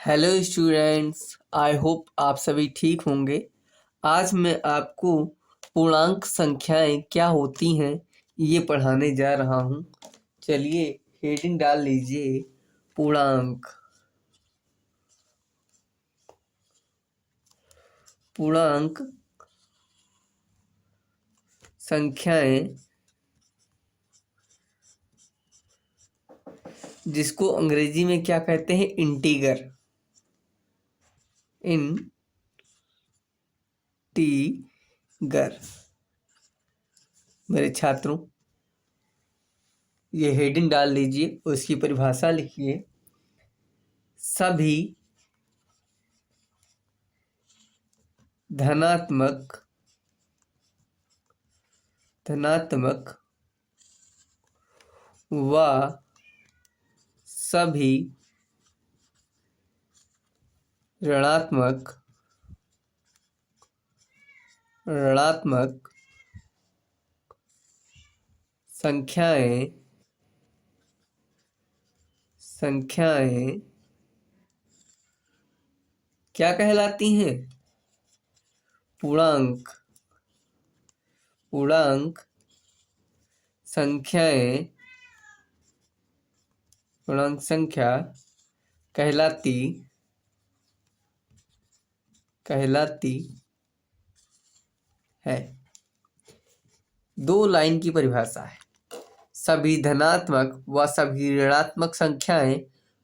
Hello students, I hope आप सभी ठीक होंगे। आज मैं आपको पूर्णांक संख्याएं क्या होती हैं ये पढ़ाने जा रहा हूं। चलिए हेडिंग डाल लीजिए, पूर्णांक। पूर्णांक संख्याएं जिसको अंग्रेजी में क्या कहते हैं, इंटीगर। इंटीगर। मेरे छात्रों, ये हेडिंग डाल लीजिए, उसकी परिभाषा लिखिए। सभी धनात्मक व सभी ऋणात्मक संख्याएं क्या कहलाती हैं? पूर्णांक संख्या कहलाती है। दो लाइन की परिभाषा है। सभी धनात्मक व सभी ऋणात्मक संख्याएं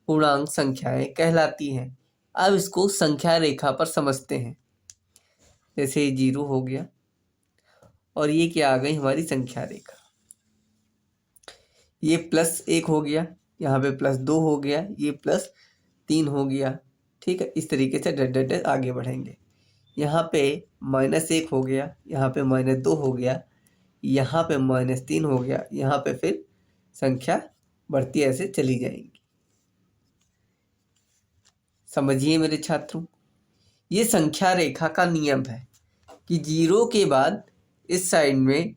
पूर्णांक संख्याएं कहलाती हैं। अब इसको संख्या रेखा पर समझते हैं। जैसे 0 हो गया और ये क्या आ गई, हमारी संख्या रेखा। ये +1 हो गया, यहाँ पे +2 हो गया, ये +3 हो गया। ठीक है, इस तरीके से डट आगे बढ़ेंगे। यहाँ पे -1 हो गया, यहाँ पे -2 हो गया, यहाँ पे -3 हो गया, यहाँ पे फिर संख्या बढ़ती ऐसे चली जाएगी। समझिए मेरे छात्रों, ये संख्या रेखा का नियम है कि 0 के बाद इस साइड में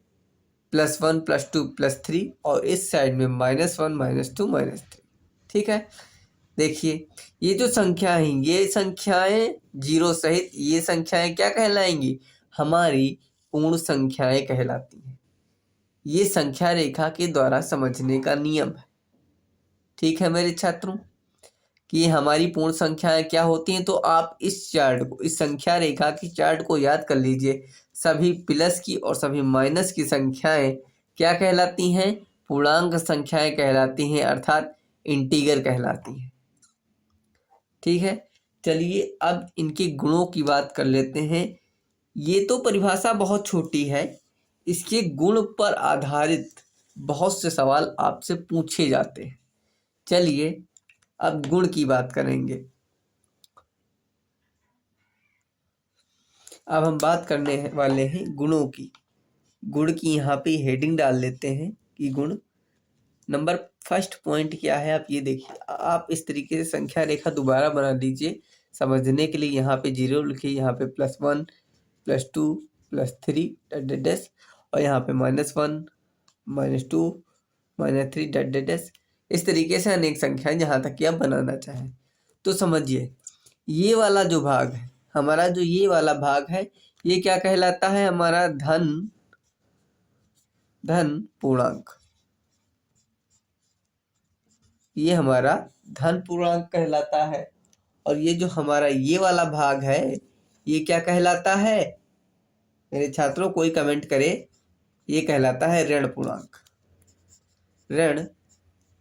+1 +2 +3 और इस साइड में -1 -2 -3। ठीक है, देखिए ये जो संख्या है, ये संख्याएं 0 सहित ये संख्याएं क्या कहलाएंगी? हमारी पूर्ण संख्याएं कहलाती हैं। ये संख्या रेखा के द्वारा समझने का नियम है। ठीक है मेरे छात्रों, कि हमारी पूर्ण संख्याएं क्या होती हैं। तो आप इस चार्ट को, इस संख्या रेखा की चार्ट को याद कर लीजिए। सभी प्लस की और सभी माइनस की संख्याएं क्या कहलाती हैं? पूर्णांक संख्याएं कहलाती हैं, अर्थात इंटीगर कहलाती हैं। ठीक है, चलिए अब इनके गुणों की बात कर लेते हैं। ये तो परिभाषा बहुत छोटी है, इसके गुण पर आधारित बहुत से सवाल आपसे पूछे जाते हैं। चलिए अब गुण की बात करेंगे। अब हम बात करने वाले हैं गुणों की। गुण की यहाँ पे हेडिंग डाल लेते हैं कि गुण। नंबर फर्स्ट पॉइंट क्या है, आप ये देखिए। आप इस तरीके से संख्या रेखा दोबारा बना लीजिए समझने के लिए। यहाँ पे 0 लिखिए, यहाँ पे +1 +2 +3 और यहाँ पे -1 -2 -3 इस तरीके से अनेक संख्याएं जहाँ तक कि आप बनाना चाहें। तो समझिए, ये वाला जो भाग है हमारा, जो ये वाला भाग है, ये क्या कहलाता है? हमारा धन पूर्णांक। ये हमारा धन पूर्णांक कहलाता है। और ये जो हमारा ये वाला भाग है, ये क्या कहलाता है? मेरे छात्रों कोई कमेंट करे। ये कहलाता है ऋण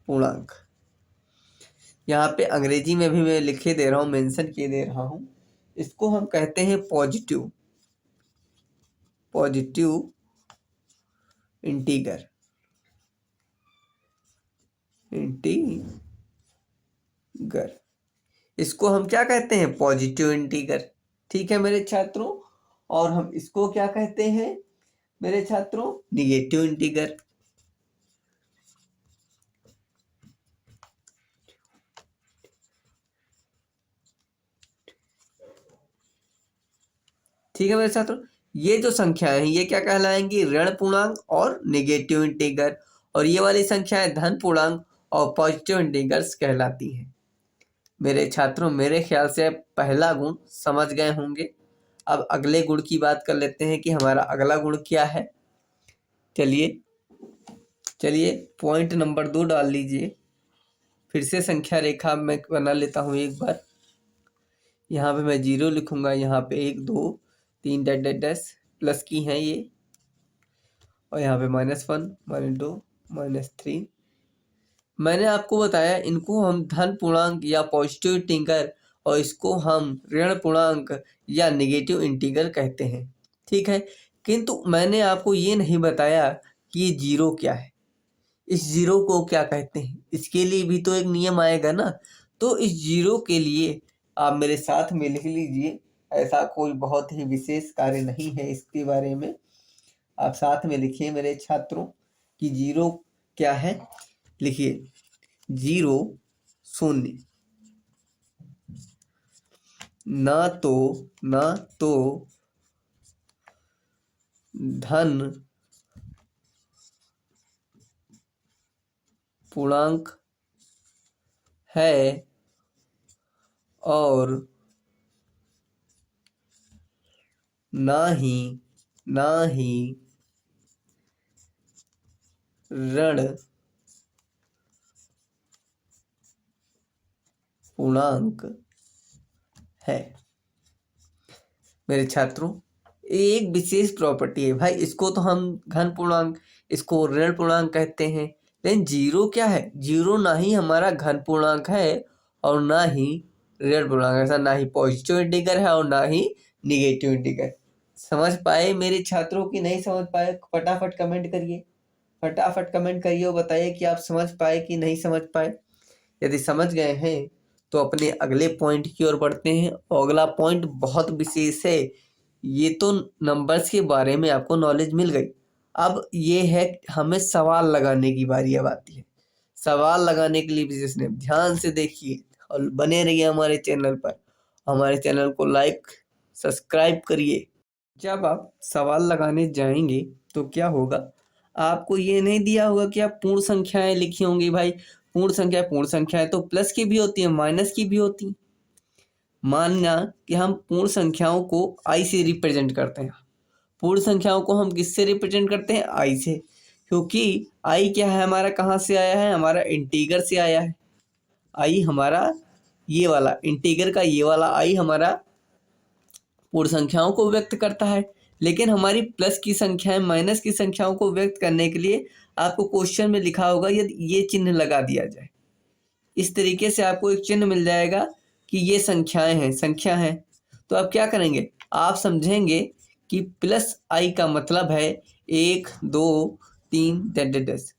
पूर्णांक। यहाँ पे अंग्रेजी में भी मैं लिखे दे रहा हूँ, मेंशन किए दे रहा हूँ। इसको हम कहते हैं पॉजिटिव इंटीगर। इसको हम क्या कहते हैं? Positive integer. ठीक है मेरे छात्रों, और हम इसको क्या कहते हैं मेरे छात्रों? Negative integer. ठीक है मेरे छात्रों, ये जो संख्याएं हैं ये क्या कहलाएंगी? ऋण पूर्णांक और निगेटिव इंटीगर। और ये वाली संख्याएं धन पूर्णांक और पॉजिटिव इंटीगर्स कहलाती हैं। मेरे छात्रों, मेरे ख्याल से आप पहला गुण समझ गए होंगे। अब अगले गुण की बात कर लेते हैं कि हमारा अगला गुण क्या है। चलिए पॉइंट नंबर 2 डाल लीजिए। फिर से संख्या रेखा मैं बना लेता हूँ एक बार। यहाँ पे मैं 0 लिखूंगा, यहाँ पे 1 2 3 डैश डैश डैश प्लस की हैं ये, और यहाँ पे -1 -2 -3। मैंने आपको बताया इनको हम धन पूर्णांक या पॉजिटिव इंटीगर और इसको हम ऋण पूर्णांक या नेगेटिव इंटीगर कहते हैं, ठीक है। किंतु मैंने आपको ये नहीं बताया कि ये जीरो क्या है, इस जीरो को क्या कहते हैं। इसके लिए भी तो एक नियम आएगा ना। तो इस जीरो के लिए आप मेरे साथ में लिख लीजिए। ऐसा कोई बहुत ही विशेष कार्य नहीं है इसके बारे में, आप साथ में लिखिए मेरे छात्रों कि जीरो क्या है। लिखिए 0 शून्य, ना तो धन पूर्णांक है और ना ही ऋण पूर्णांक है। मेरे छात्रों, एक विशेष प्रॉपर्टी है भाई, इसको तो हम घन पूर्णांक, इसको ऋण पूर्णांक कहते हैं। लेकिन जीरो क्या है? जीरो ना ही हमारा घन पूर्णांक है और ना ही ऋण पूर्णांक, ऐसा ना ही पॉजिटिव इंटीगर है और ना ही निगेटिव इंटीगर। समझ पाए मेरे छात्रों की नहीं समझ पाए? फटाफट कमेंट करिए, फटाफट कमेंट करिए और बताइए कि आप समझ पाए कि नहीं समझ पाए। यदि समझ गए हैं तो अपने अगले पॉइंट की ओर बढ़ते हैं, और अगला पॉइंट बहुत विशेष है। ये तो नंबर्स के बारे में आपको नॉलेज मिल गई। अब ये है हमें सवाल लगाने की बारी अब आती है। सवाल लगाने के लिए विशेष ने ध्यान से देखिए और बने रहिए हमारे चैनल पर। हमारे चैनल को लाइक सब्सक्राइब करिए। जब आप सवाल लगाने जाएंगे तो क्या होगा, आपको ये नहीं दिया होगा कि आप पूर्ण संख्याएं लिखी होंगी। भाई पूर्ण संख्याएं तो प्लस की भी होती है, माइनस की भी होती। मानना कि हम पूर्ण संख्याओं को आई से रिप्रेजेंट करते हैं। पूर्ण संख्याओं को हम किससे रिप्रेजेंट करते हैं? आई से, क्योंकि आई क्या है हमारा, कहाँ से आया है? हमारा इंटीगर से आया है। आई हमारा ये वाला इंटीगर का ये वाला आई हमारा पूर्ण संख्याओं को व्यक्त करता है। लेकिन हमारी प्लस की संख्याएं माइनस की संख्याओं को व्यक्त करने के लिए आपको क्वेश्चन में लिखा होगा यदि ये चिन्ह लगा दिया जाए, इस तरीके से आपको एक चिन्ह मिल जाएगा कि ये संख्याएं हैं, संख्या हैं। तो आप क्या करेंगे, आप समझेंगे कि प्लस आई का मतलब है 1 2 3 डैश।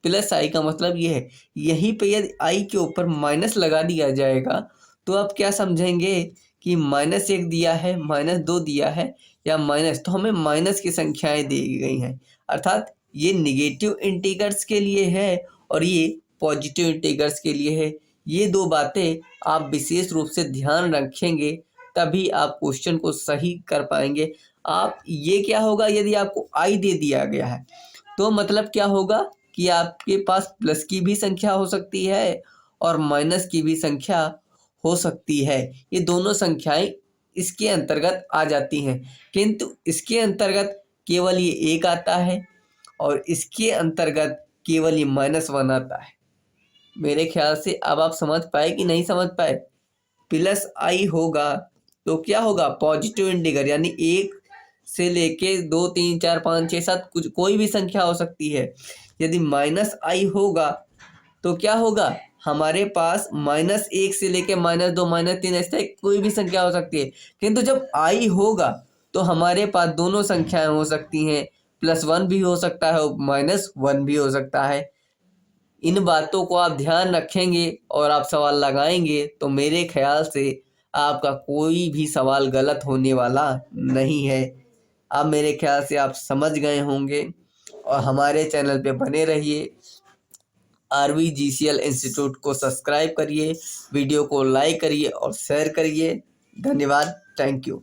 प्लस आई का मतलब ये है। यहीं पे यदि आई के ऊपर माइनस लगा दिया जाएगा तो आप क्या समझेंगे कि -1 दिया है, -2 दिया है या माइनस, तो हमें माइनस की संख्याएं दी गई हैं। अर्थात ये निगेटिव इंटीगर्स के लिए है और ये पॉजिटिव इंटीगर्स के लिए है। ये दो बातें आप विशेष रूप से ध्यान रखेंगे, तभी आप क्वेश्चन को सही कर पाएंगे। आप ये क्या होगा, यदि आपको आई दे दिया गया है तो मतलब क्या होगा कि आपके पास प्लस की भी संख्या हो सकती है और माइनस की भी संख्या हो सकती है। ये दोनों संख्याएं इसके अंतर्गत आ जाती हैं, किंतु इसके अंतर्गत केवल ये एक आता है और इसके अंतर्गत केवल ये -1 आता है। मेरे ख्याल से अब आप समझ पाए कि नहीं समझ पाए? प्लस आई होगा तो क्या होगा, पॉजिटिव इंटीगर, यानी 1 से लेके 2 3 4 5 6 7 कुछ कोई भी संख्या हो सकती है। यदि माइनस आई होगा तो क्या होगा, हमारे पास -1 से लेके -2 -3 ऐसे कोई भी संख्या हो सकती है। किंतु जब आई होगा तो हमारे पास दोनों संख्याएं हो सकती हैं, +1 भी हो सकता है और -1 भी हो सकता है। इन बातों को आप ध्यान रखेंगे और आप सवाल लगाएंगे तो मेरे ख्याल से आपका कोई भी सवाल गलत होने वाला नहीं है। अब मेरे ख्याल से आप समझ गए होंगे और हमारे चैनल पे बने रहिए। RVGCL इंस्टीट्यूट को सब्सक्राइब करिए, वीडियो को लाइक करिए और शेयर करिए। धन्यवाद, थैंक यू।